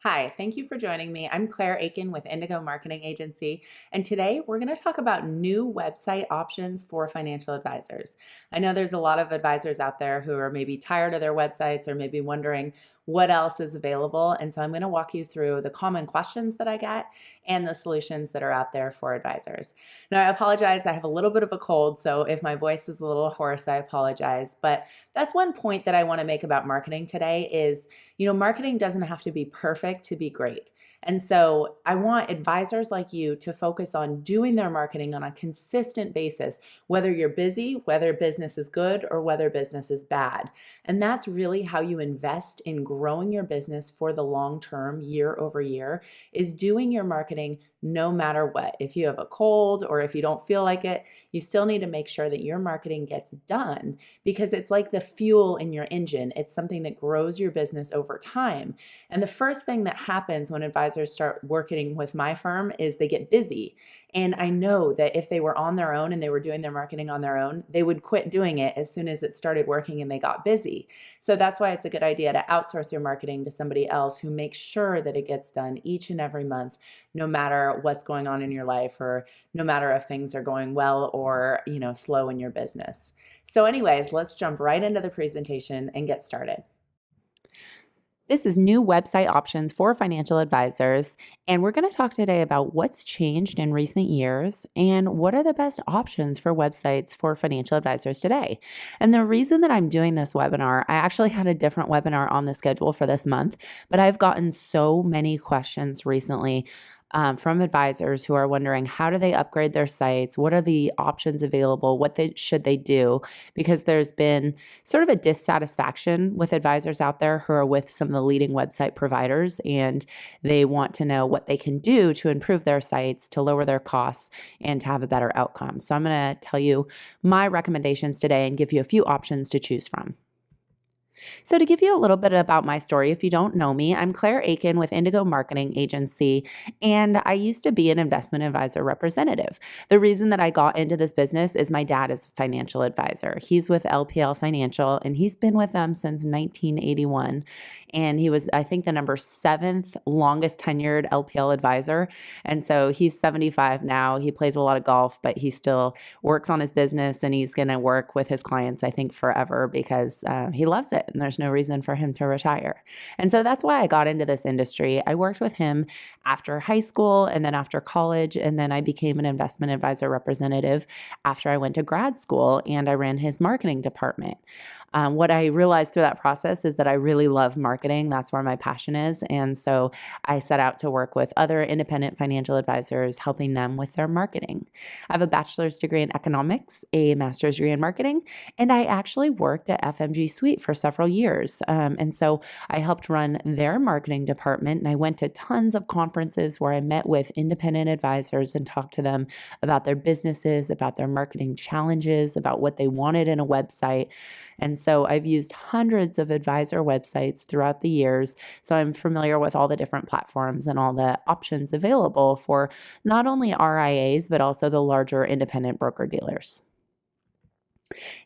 Hi, thank you for joining me. I'm Claire Akin with Indigo Marketing Agency, and today we're going to talk about new website options for financial advisors. I know there's a lot of advisors out there who are maybe tired of their websites or maybe wondering what else is available, and so I'm going to walk you through the common questions that I get and the solutions that are out there for advisors. Now, I apologize, I have a little bit of a cold, so if my voice is a little hoarse, I apologize, but that's one point that I want to make about marketing today is marketing doesn't have to be perfect to be great. And so I want advisors like you to focus on doing their marketing on a consistent basis, whether you're busy, whether business is good, or whether business is bad. And that's really how you invest in growing your business for the long term, year over year, is doing your marketing no matter what. If you have a cold or if you don't feel like it, you still need to make sure that your marketing gets done because it's like the fuel in your engine. It's something that grows your business over time. And the first thing that happens when advisors start working with my firm is they get busy. And I know that if they were on their own and they were doing their marketing on their own, they would quit doing it as soon as it started working and they got busy. So that's why it's a good idea to outsource your marketing to somebody else who makes sure that it gets done each and every month, no matter what's going on in your life or no matter if things are going well or, slow in your business. So anyways, let's jump right into the presentation and get started. This is new website options for financial advisors, and we're going to talk today about what's changed in recent years and what are the best options for websites for financial advisors today. And the reason that I'm doing this webinar, I actually had a different webinar on the schedule for this month, but I've gotten so many questions recently from advisors who are wondering how do they upgrade their sites? What are the options available? Should they do? Because there's been sort of a dissatisfaction with advisors out there who are with some of the leading website providers, and they want to know what they can do to improve their sites, to lower their costs, and to have a better outcome. So I'm going to tell you my recommendations today and give you a few options to choose from. So, to give you a little bit about my story, if you don't know me, I'm Claire Akin with Indigo Marketing Agency, and I used to be an investment advisor representative. The reason that I got into this business is my dad is a financial advisor. He's with LPL Financial, and he's been with them since 1981. And he was, I think, the number seventh longest tenured LPL advisor. And so he's 75 now. He plays a lot of golf, but he still works on his business, and he's going to work with his clients, I think, forever because he loves it and there's no reason for him to retire. And so that's why I got into this industry. I worked with him after high school and then after college, and then I became an investment advisor representative after I went to grad school and I ran his marketing department. What I realized through that process is that I really love marketing. That's where my passion is. And so I set out to work with other independent financial advisors, helping them with their marketing. I have a bachelor's degree in economics, a master's degree in marketing, and I actually worked at FMG Suite for several years. And so I helped run their marketing department, and I went to tons of conferences where I met with independent advisors and talked to them about their businesses, about their marketing challenges, about what they wanted in a website. And so I've used hundreds of advisor websites throughout the years. So I'm familiar with all the different platforms and all the options available for not only RIAs, but also the larger independent broker dealers.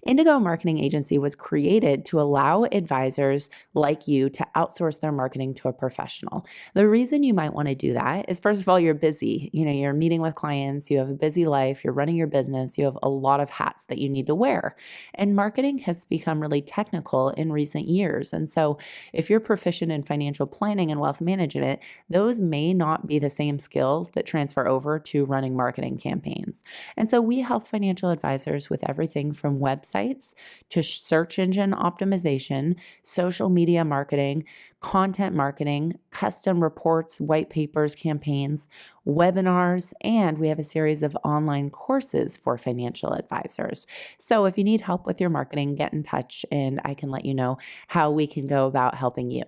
Indigo Marketing Agency was created to allow advisors like you to outsource their marketing to a professional. The reason you might want to do that is, first of all, you're busy. You're meeting with clients, you have a busy life, you're running your business, you have a lot of hats that you need to wear. And marketing has become really technical in recent years. And so if you're proficient in financial planning and wealth management, those may not be the same skills that transfer over to running marketing campaigns. And so we help financial advisors with everything from websites to search engine optimization, social media marketing, content marketing, custom reports, white papers, campaigns, webinars, and we have a series of online courses for financial advisors. So if you need help with your marketing, get in touch and I can let you know how we can go about helping you.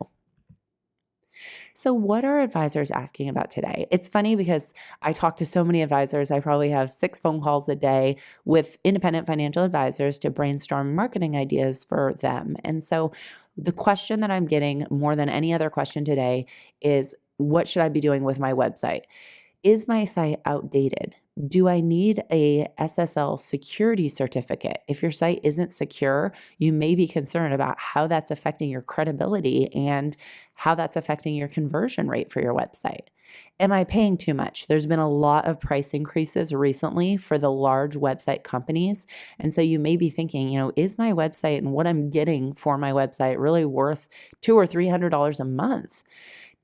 So, what are advisors asking about today? It's funny because I talk to so many advisors. I probably have 6 phone calls a day with independent financial advisors to brainstorm marketing ideas for them. And so, the question that I'm getting more than any other question today is, what should I be doing with my website? Is my site outdated? Do I need a SSL security certificate? If your site isn't secure, you may be concerned about how that's affecting your credibility and how that's affecting your conversion rate for your website. Am I paying too much? There's been a lot of price increases recently for the large website companies. And so you may be thinking, is my website and what I'm getting for my website really worth $200 or $300 a month?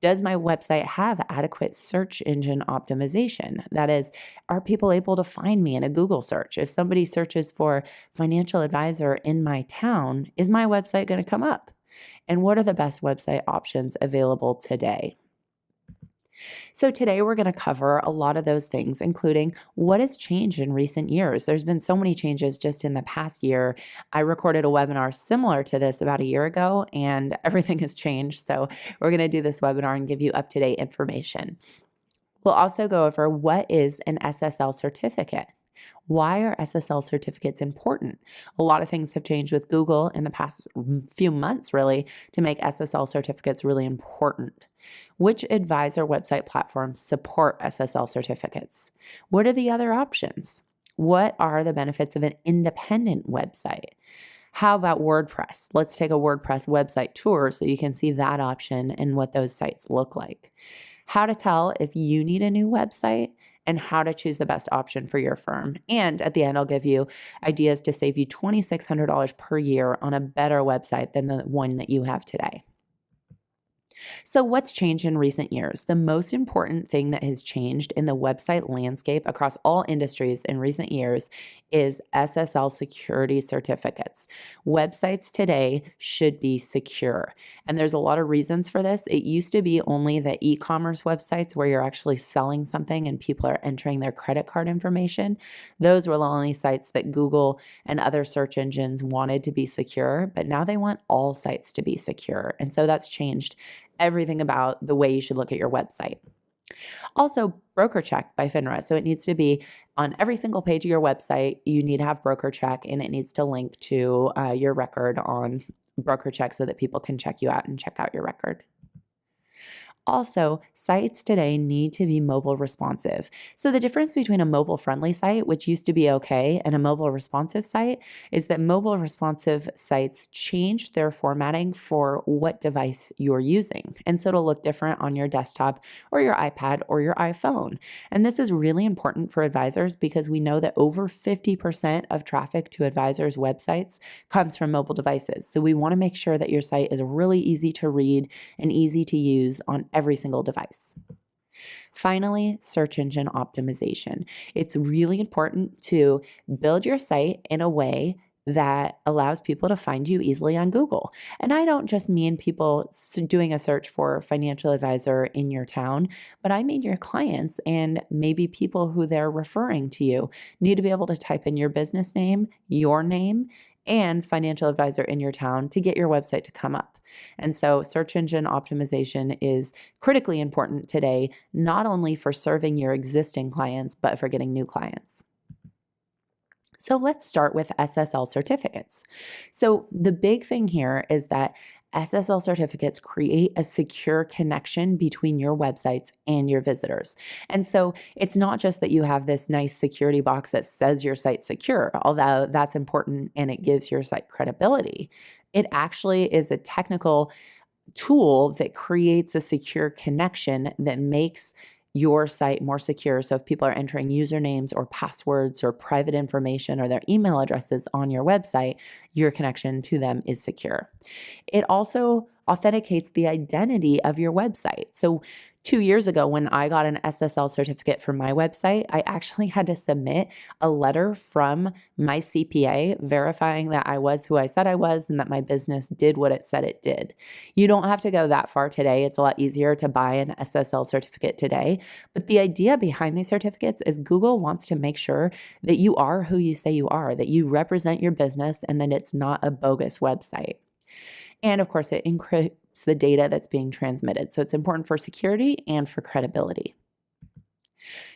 Does my website have adequate search engine optimization? That is, are people able to find me in a Google search? If somebody searches for financial advisor in my town, is my website going to come up? And what are the best website options available today? So today we're going to cover a lot of those things, including what has changed in recent years. There's been so many changes just in the past year. I recorded a webinar similar to this about a year ago, and everything has changed. So we're going to do this webinar and give you up-to-date information. We'll also go over what is an SSL certificate. Why are SSL certificates important? A lot of things have changed with Google in the past few months, really, to make SSL certificates really important. Which advisor website platforms support SSL certificates? What are the other options? What are the benefits of an independent website? How about WordPress? Let's take a WordPress website tour so you can see that option and what those sites look like. How to tell if you need a new website, and how to choose the best option for your firm. And at the end, I'll give you ideas to save you $2,600 per year on a better website than the one that you have today. So what's changed in recent years? The most important thing that has changed in the website landscape across all industries in recent years is SSL security certificates. Websites today should be secure. And there's a lot of reasons for this. It used to be only the e-commerce websites where you're actually selling something and people are entering their credit card information. Those were the only sites that Google and other search engines wanted to be secure, but now they want all sites to be secure. And so that's changed everything about the way you should look at your website. Also, broker check by FINRA. So it needs to be on every single page of your website. You need to have broker check, and it needs to link to your record on broker check so that people can check you out and check out your record. Also, sites today need to be mobile responsive. So the difference between a mobile friendly site, which used to be okay, and a mobile responsive site is that mobile responsive sites change their formatting for what device you're using. And so it'll look different on your desktop or your iPad or your iPhone. And this is really important for advisors because we know that over 50% of traffic to advisors' websites comes from mobile devices. So we want to make sure that your site is really easy to read and easy to use on every single device. Finally, search engine optimization. It's really important to build your site in a way that allows people to find you easily on Google. And I don't just mean people doing a search for financial advisor in your town, but I mean your clients and maybe people who they're referring to you need to be able to type in your business name, your name, and financial advisor in your town to get your website to come up. And so search engine optimization is critically important today, not only for serving your existing clients, but for getting new clients. So let's start with SSL certificates. So the big thing here is that SSL certificates create a secure connection between your websites and your visitors. And so it's not just that you have this nice security box that says your site's secure, although that's important and it gives your site credibility. It actually is a technical tool that creates a secure connection that makes your site more secure. So if people are entering usernames or passwords or private information or their email addresses on your website, your connection to them is secure. It also authenticates the identity of your website. So 2 years ago, when I got an SSL certificate for my website, I actually had to submit a letter from my CPA verifying that I was who I said I was and that my business did what it said it did. You don't have to go that far today. It's a lot easier to buy an SSL certificate today. But the idea behind these certificates is Google wants to make sure that you are who you say you are, that you represent your business, and that it's not a bogus website. And of course, it encrypts the data that's being transmitted. So it's important for security and for credibility.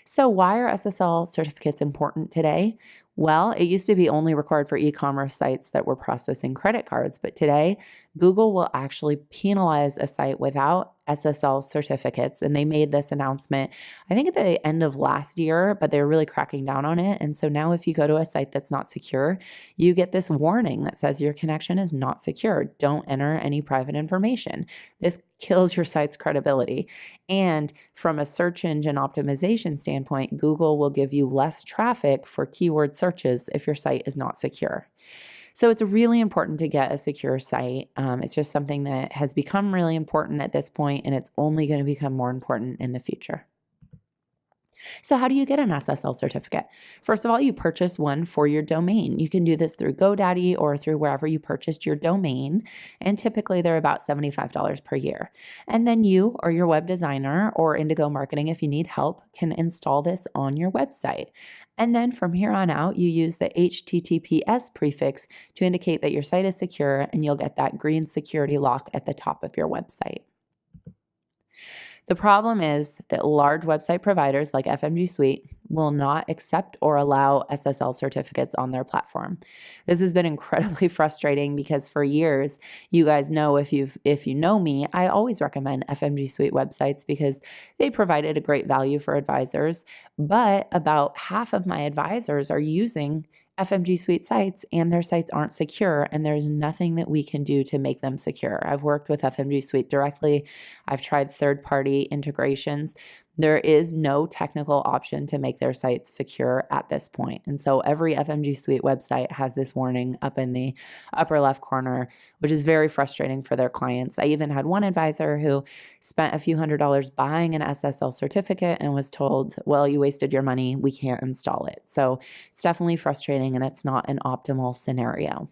So why are SSL certificates important today? Well, it used to be only required for e-commerce sites that were processing credit cards, but today Google will actually penalize a site without SSL certificates. And they made this announcement, I think at the end of last year, but they're really cracking down on it. And so now if you go to a site that's not secure, you get this warning that says your connection is not secure. Don't enter any private information. This kills your site's credibility. And from a search engine optimization standpoint, Google will give you less traffic for keyword searches if your site is not secure. So it's really important to get a secure site. It's just something that has become really important at this point, and it's only going to become more important in the future. So how do you get an SSL certificate? First of all, you purchase one for your domain. You can do this through GoDaddy or through wherever you purchased your domain, and typically they're about $75 per year. And then you or your web designer or Indigo Marketing, if you need help, can install this on your website. And then from here on out, you use the HTTPS prefix to indicate that your site is secure, and you'll get that green security lock at the top of your website. The problem is that large website providers like FMG Suite will not accept or allow SSL certificates on their platform. This has been incredibly frustrating because for years, you guys know, if you know me, I always recommend FMG Suite websites because they provided a great value for advisors, but about half of my advisors are using FMG Suite sites and their sites aren't secure, and there's nothing that we can do to make them secure. I've worked with FMG Suite directly. I've tried third-party integrations. There is no technical option to make their sites secure at this point. And so every FMG Suite website has this warning up in the upper left corner, which is very frustrating for their clients. I even had one advisor who spent a few $100s buying an SSL certificate and was told, well, you wasted your money, we can't install it. So it's definitely frustrating, and it's not an optimal scenario.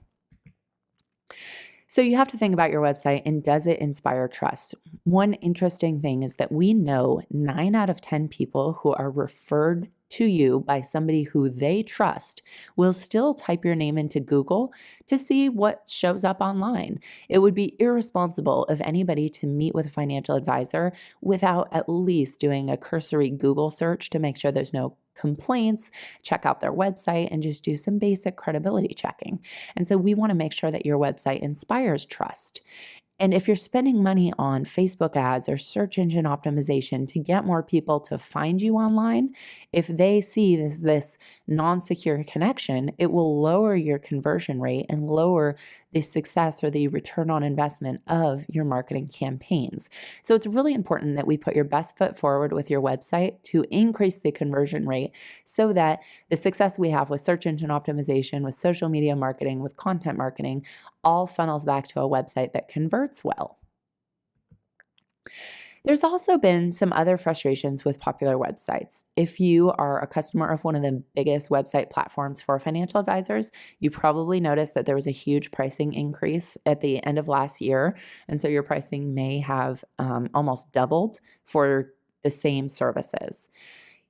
So you have to think about your website, and does it inspire trust? One interesting thing is that we know 9 out of 10 people who are referred to you by somebody who they trust will still type your name into Google to see what shows up online. It would be irresponsible of anybody to meet with a financial advisor without at least doing a cursory Google search to make sure there's no complaints, check out their website, and just do some basic credibility checking. And so we want to make sure that your website inspires trust. And if you're spending money on Facebook ads or search engine optimization to get more people to find you online, if they see this non-secure connection, it will lower your conversion rate and lower the success or the return on investment of your marketing campaigns. So it's really important that we put your best foot forward with your website to increase the conversion rate so that the success we have with search engine optimization, with social media marketing, with content marketing, all funnels back to a website that converts well. There's also been some other frustrations with popular websites. If you are a customer of one of the biggest website platforms for financial advisors, you probably noticed that there was a huge pricing increase at the end of last year. And so your pricing may have almost doubled for the same services.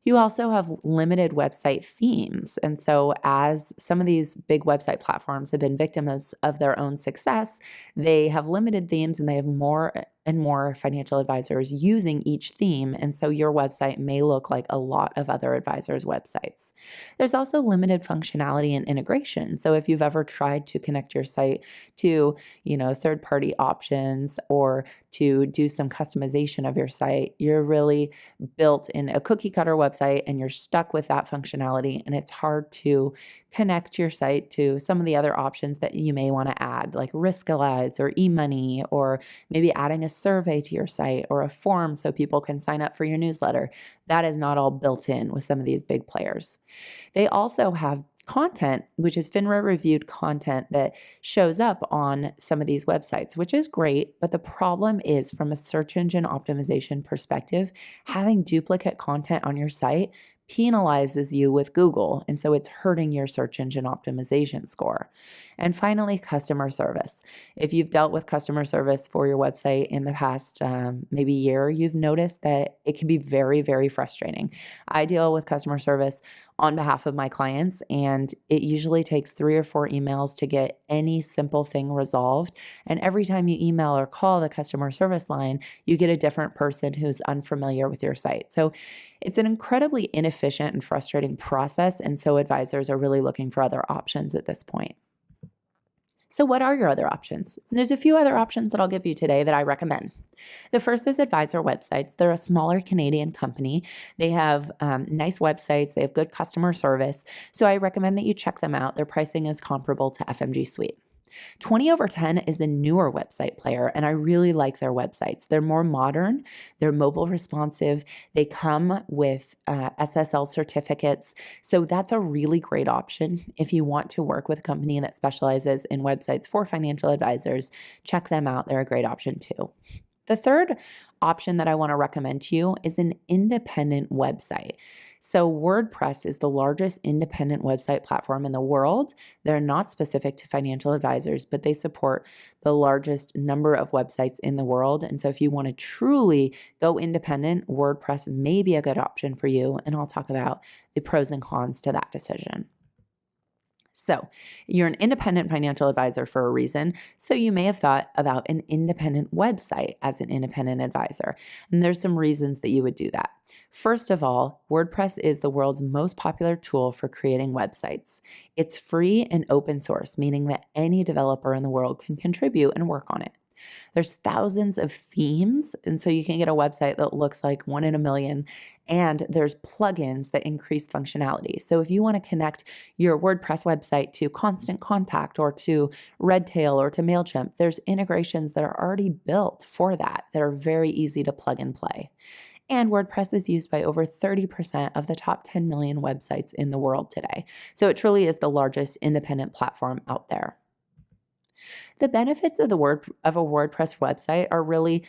You also have limited website themes. And so as some of these big website platforms have been victims of their own success, they have limited themes, and they have more and more financial advisors using each theme. And so your website may look like a lot of other advisors' websites. There's also limited functionality and integration. So if you've ever tried to connect your site to, third-party options or to do some customization of your site, you're really built in a cookie cutter website and you're stuck with that functionality, and it's hard to connect your site to some of the other options that you may want to add, like Riskalyze or eMoney, or maybe adding a survey to your site or a form so people can sign up for your newsletter. That is not all built in with some of these big players. They also have content, which is FINRA reviewed content that shows up on some of these websites, which is great. But the problem is, from a search engine optimization perspective, having duplicate content on your site penalizes you with Google. And so it's hurting your search engine optimization score. And finally, customer service. If you've dealt with customer service for your website in the past maybe year, you've noticed that it can be very, very frustrating. I deal with customer service on behalf of my clients, and it usually takes 3 or 4 emails to get any simple thing resolved. And every time you email or call the customer service line, you get a different person who's unfamiliar with your site. So it's an incredibly inefficient and frustrating process, and so advisors are really looking for other options at this point. So what are your other options? There's a few other options that I'll give you today that I recommend. The first is Advisor Websites. They're a smaller Canadian company. They have nice websites. They have good customer service. So I recommend that you check them out. Their pricing is comparable to FMG Suite. 20/10 is a newer website player, and I really like their websites. They're more modern, they're mobile responsive, they come with SSL certificates. So that's a really great option. If you want to work with a company that specializes in websites for financial advisors, check them out. They're a great option too. The third option that I want to recommend to you is an independent website. So WordPress is the largest independent website platform in the world. They're not specific to financial advisors, but they support the largest number of websites in the world. And so if you want to truly go independent, WordPress may be a good option for you. And I'll talk about the pros and cons to that decision. So you're an independent financial advisor for a reason. So you may have thought about an independent website as an independent advisor. And there's some reasons that you would do that. First of all, WordPress is the world's most popular tool for creating websites. It's free and open source, meaning that any developer in the world can contribute and work on it. There's thousands of themes, and so you can get a website that looks like one in a million, and there's plugins that increase functionality. So if you want to connect your WordPress website to Constant Contact or to Redtail or to MailChimp, there's integrations that are already built for that are very easy to plug and play. And WordPress is used by over 30% of the top 10 million websites in the world today. So it truly is the largest independent platform out there. The benefits of a WordPress website are really,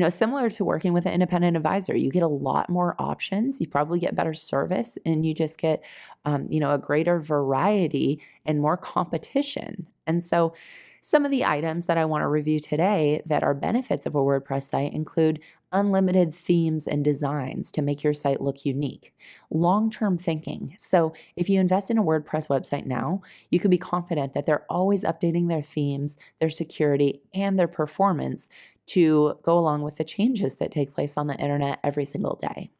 similar to working with an independent advisor. You get a lot more options. You probably get better service, and you just get, a greater variety and more competition. And so some of the items that I want to review today that are benefits of a WordPress site include unlimited themes and designs to make your site look unique. Long-term thinking. So if you invest in a WordPress website now, you can be confident that they're always updating their themes, their security, and their performance to go along with the changes that take place on the internet every single day.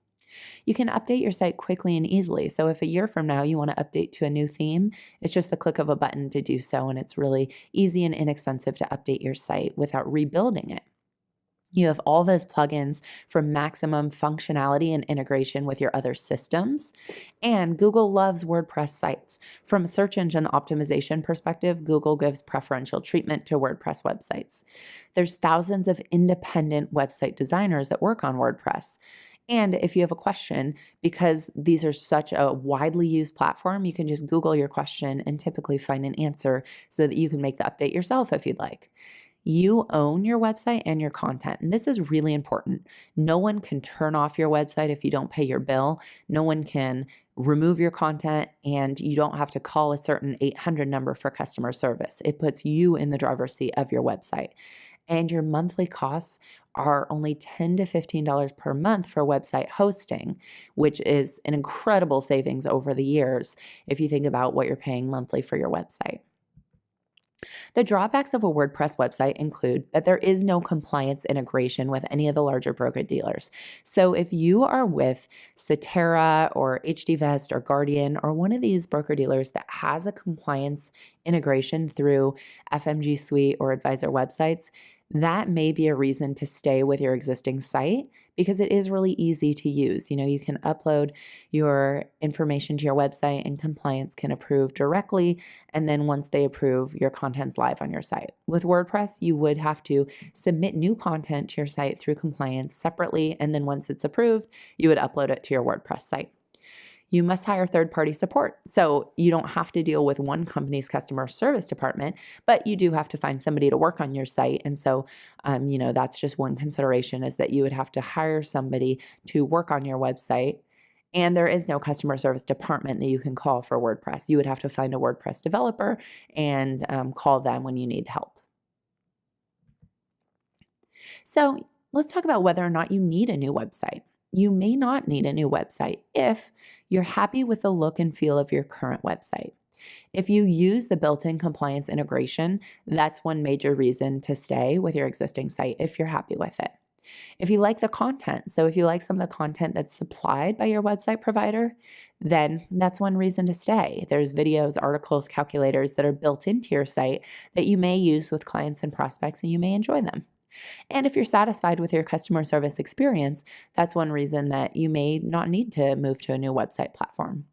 You can update your site quickly and easily. So if a year from now you want to update to a new theme, it's just the click of a button to do so, and it's really easy and inexpensive to update your site without rebuilding it. You have all those plugins for maximum functionality and integration with your other systems. And Google loves WordPress sites. From a search engine optimization perspective, Google gives preferential treatment to WordPress websites. There's thousands of independent website designers that work on WordPress. And if you have a question, because these are such a widely used platform, you can just Google your question and typically find an answer so that you can make the update yourself if you'd like. You own your website and your content, and this is really important. No one can turn off your website if you don't pay your bill. No one can remove your content, and you don't have to call a certain 800 number for customer service. It puts you in the driver's seat of your website. And your monthly costs are only $10 to $15 per month for website hosting, which is an incredible savings over the years if you think about what you're paying monthly for your website. The drawbacks of a WordPress website include that there is no compliance integration with any of the larger broker-dealers. So if you are with Cetera or HDVest or Guardian or one of these broker-dealers that has a compliance integration through FMG Suite or Advisor Websites, that may be a reason to stay with your existing site because it is really easy to use. You can upload your information to your website and compliance can approve directly. And then once they approve, your content's live on your site. With WordPress, you would have to submit new content to your site through compliance separately. And then once it's approved, you would upload it to your WordPress site. You must hire third-party support. So you don't have to deal with one company's customer service department, but you do have to find somebody to work on your site. And so, that's just one consideration, is that you would have to hire somebody to work on your website. And there is no customer service department that you can call for WordPress. You would have to find a WordPress developer and call them when you need help. So let's talk about whether or not you need a new website. You may not need a new website if you're happy with the look and feel of your current website. If you use the built-in compliance integration, that's one major reason to stay with your existing site if you're happy with it. If you like the content, so if you like some of the content that's supplied by your website provider, then that's one reason to stay. There's videos, articles, calculators that are built into your site that you may use with clients and prospects, and you may enjoy them. And if you're satisfied with your customer service experience, that's one reason that you may not need to move to a new website platform.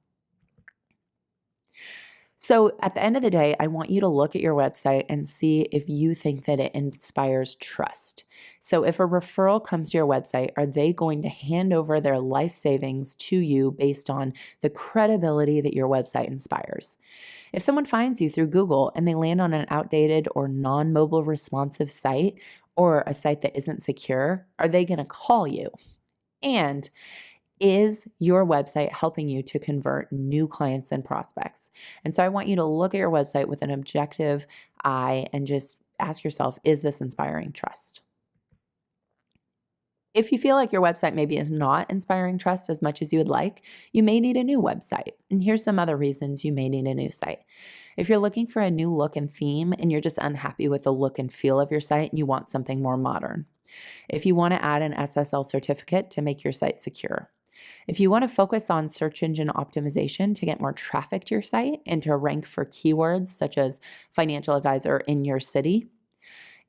So at the end of the day, I want you to look at your website and see if you think that it inspires trust. So if a referral comes to your website, are they going to hand over their life savings to you based on the credibility that your website inspires? If someone finds you through Google and they land on an outdated or non-mobile responsive site or a site that isn't secure, are they going to call you? And is your website helping you to convert new clients and prospects? And so I want you to look at your website with an objective eye and just ask yourself, is this inspiring trust? If you feel like your website maybe is not inspiring trust as much as you would like, you may need a new website. And here's some other reasons you may need a new site. If you're looking for a new look and theme and you're just unhappy with the look and feel of your site and you want something more modern. If you want to add an SSL certificate to make your site secure. If you want to focus on search engine optimization to get more traffic to your site and to rank for keywords such as financial advisor in your city.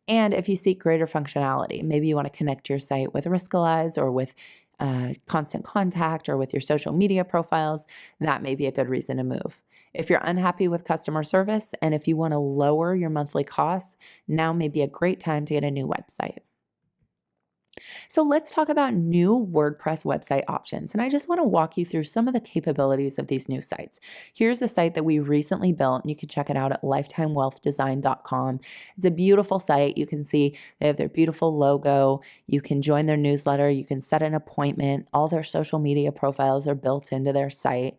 And if you seek greater functionality, maybe you want to connect your site with Riskalyze or with Constant Contact or with your social media profiles, that may be a good reason to move. If you're unhappy with customer service and if you want to lower your monthly costs, now may be a great time to get a new website. So let's talk about new WordPress website options. And I just want to walk you through some of the capabilities of these new sites. Here's a site that we recently built, and you can check it out at lifetimewealthdesign.com. It's a beautiful site. You can see they have their beautiful logo. You can join their newsletter. You can set an appointment. All their social media profiles are built into their site.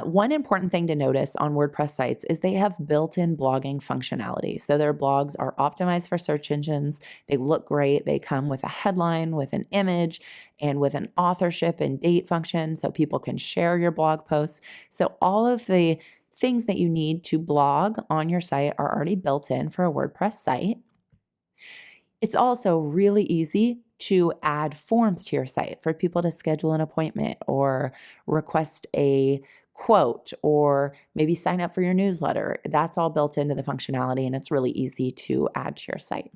One important thing to notice on WordPress sites is they have built-in blogging functionality. So their blogs are optimized for search engines. They look great. They come with a headline, with an image, and with an authorship and date function so people can share your blog posts. So all of the things that you need to blog on your site are already built in for a WordPress site. It's also really easy to add forms to your site for people to schedule an appointment or request a quote or maybe sign up for your newsletter. That's all built into the functionality and it's really easy to add to your site.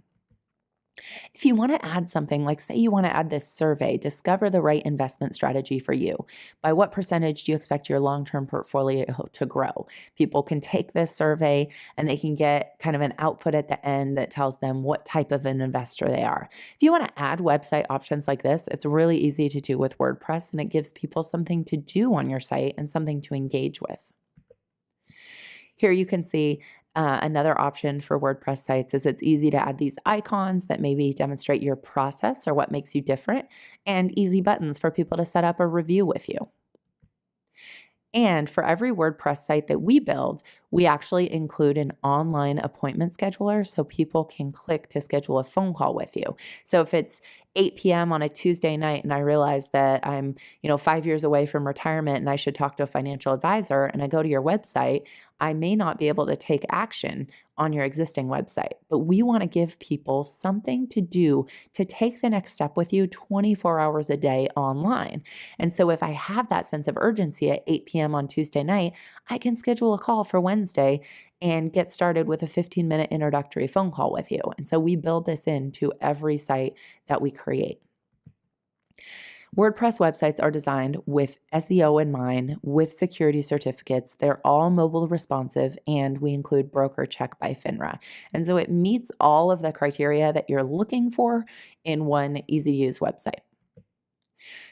If you want to add something, like say you want to add this survey, discover the right investment strategy for you. By what percentage do you expect your long-term portfolio to grow? People can take this survey and they can get kind of an output at the end that tells them what type of an investor they are. If you want to add website options like this, it's really easy to do with WordPress and it gives people something to do on your site and something to engage with. Here you can see another option for WordPress sites is it's easy to add these icons that maybe demonstrate your process or what makes you different, and easy buttons for people to set up a review with you. And for every WordPress site that we build, we actually include an online appointment scheduler so people can click to schedule a phone call with you. So if it's 8 p.m. on a Tuesday night and I realize that I'm, 5 years away from retirement and I should talk to a financial advisor and I go to your website, I may not be able to take action on your existing website. But we want to give people something to do to take the next step with you 24 hours a day online. And so if I have that sense of urgency at 8 p.m. on Tuesday night, I can schedule a call for Wednesday and get started with a 15-minute introductory phone call with you. And so we build this into every site that we create. WordPress websites are designed with SEO in mind, with security certificates. They're all mobile responsive, and we include broker check by FINRA. And so it meets all of the criteria that you're looking for in one easy-to-use website.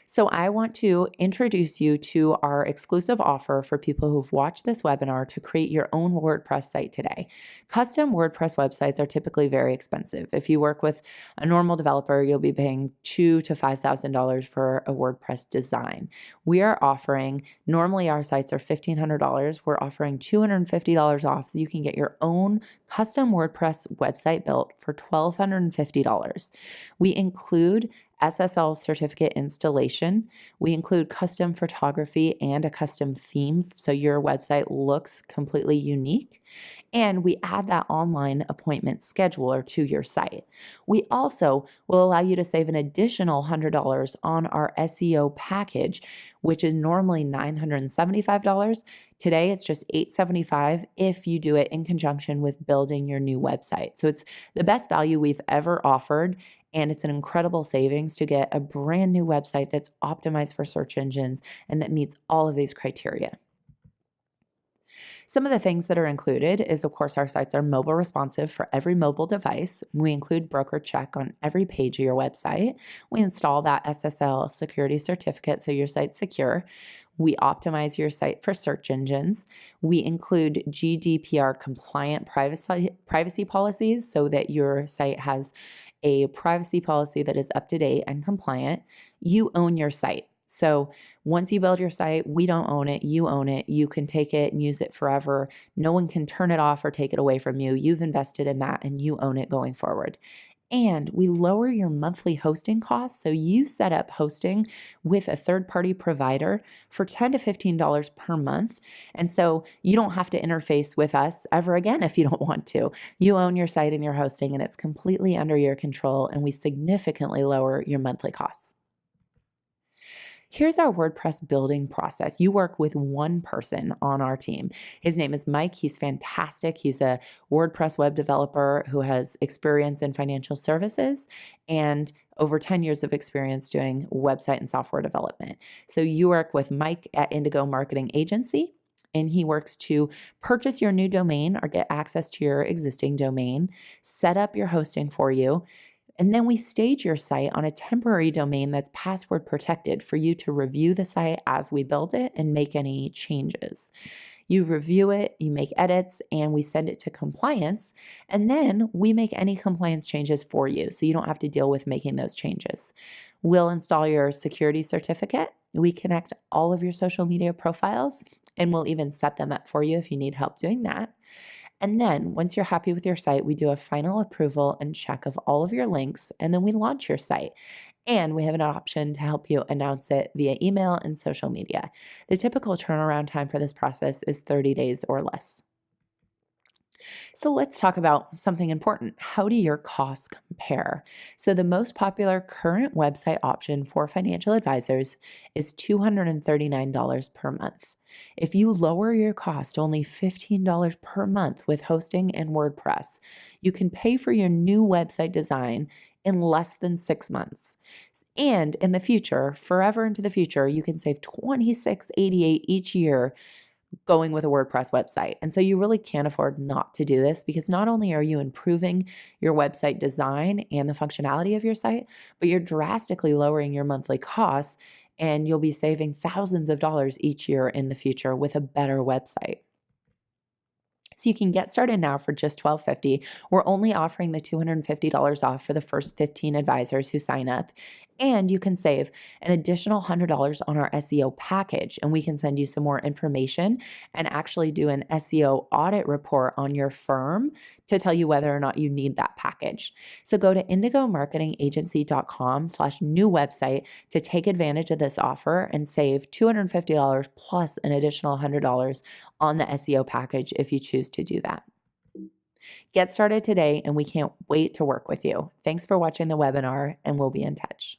So I want to introduce you to our exclusive offer for people who've watched this webinar to create your own WordPress site today. Custom WordPress websites are typically very expensive. If you work with a normal developer, you'll be paying $2,000 to $5,000 for a WordPress design. We are offering, normally our sites are $1,500. We're offering $250 off so you can get your own custom WordPress website built for $1,250. We include SSL Certificate installation. We include custom photography and a custom theme so your website looks completely unique. And we add that online appointment scheduler to your site. We also will allow you to save an additional $100 on our SEO package, which is normally $975. Today, it's just $875 if you do it in conjunction with building your new website. So it's the best value we've ever offered, and it's an incredible savings to get a brand new website that's optimized for search engines and that meets all of these criteria. Some of the things that are included is, of course, our sites are mobile responsive for every mobile device. We include broker check on every page of your website. We install that SSL security certificate so your site's secure. We optimize your site for search engines. We include GDPR compliant privacy policies so that your site has a privacy policy that is up to date and compliant. You own your site. So once you build your site, we don't own it, you own it. You can take it and use it forever. No one can turn it off or take it away from you. You've invested in that and you own it going forward. And we lower your monthly hosting costs. So you set up hosting with a third-party provider for $10 to $15 per month. And so you don't have to interface with us ever again if you don't want to. You own your site and your hosting, and it's completely under your control, and we significantly lower your monthly costs. Here's our WordPress building process. You work with one person on our team. His name is Mike. He's fantastic. He's a WordPress web developer who has experience in financial services and over 10 years of experience doing website and software development. So you work with Mike at Indigo Marketing Agency, and he works to purchase your new domain or get access to your existing domain, set up your hosting for you, and then we stage your site on a temporary domain that's password protected for you to review the site as we build it and make any changes. You review it, you make edits, and we send it to compliance, and then we make any compliance changes for you so you don't have to deal with making those changes. We'll install your security certificate. We connect all of your social media profiles, and we'll even set them up for you if you need help doing that. And then once you're happy with your site, we do a final approval and check of all of your links, and then we launch your site. And we have an option to help you announce it via email and social media. The typical turnaround time for this process is 30 days or less. So let's talk about something important. How do your costs compare? So the most popular current website option for financial advisors is $239 per month. If you lower your cost to only $15 per month with hosting and WordPress, you can pay for your new website design in less than 6 months. And in the future, forever into the future, you can save $26.88 each year going with a WordPress website. And so you really can't afford not to do this, because not only are you improving your website design and the functionality of your site, but you're drastically lowering your monthly costs, and you'll be saving thousands of dollars each year in the future with a better website. So you can get started now for just $12.50. We're only offering the $250 off for the first 15 advisors who sign up. And you can save an additional $100 on our SEO package. And we can send you some more information and actually do an SEO audit report on your firm to tell you whether or not you need that package. So go to indigomarketingagency.com/new website to take advantage of this offer and save $250 plus an additional $100 on the SEO package if you choose to do that. Get started today, and we can't wait to work with you. Thanks for watching the webinar, and we'll be in touch.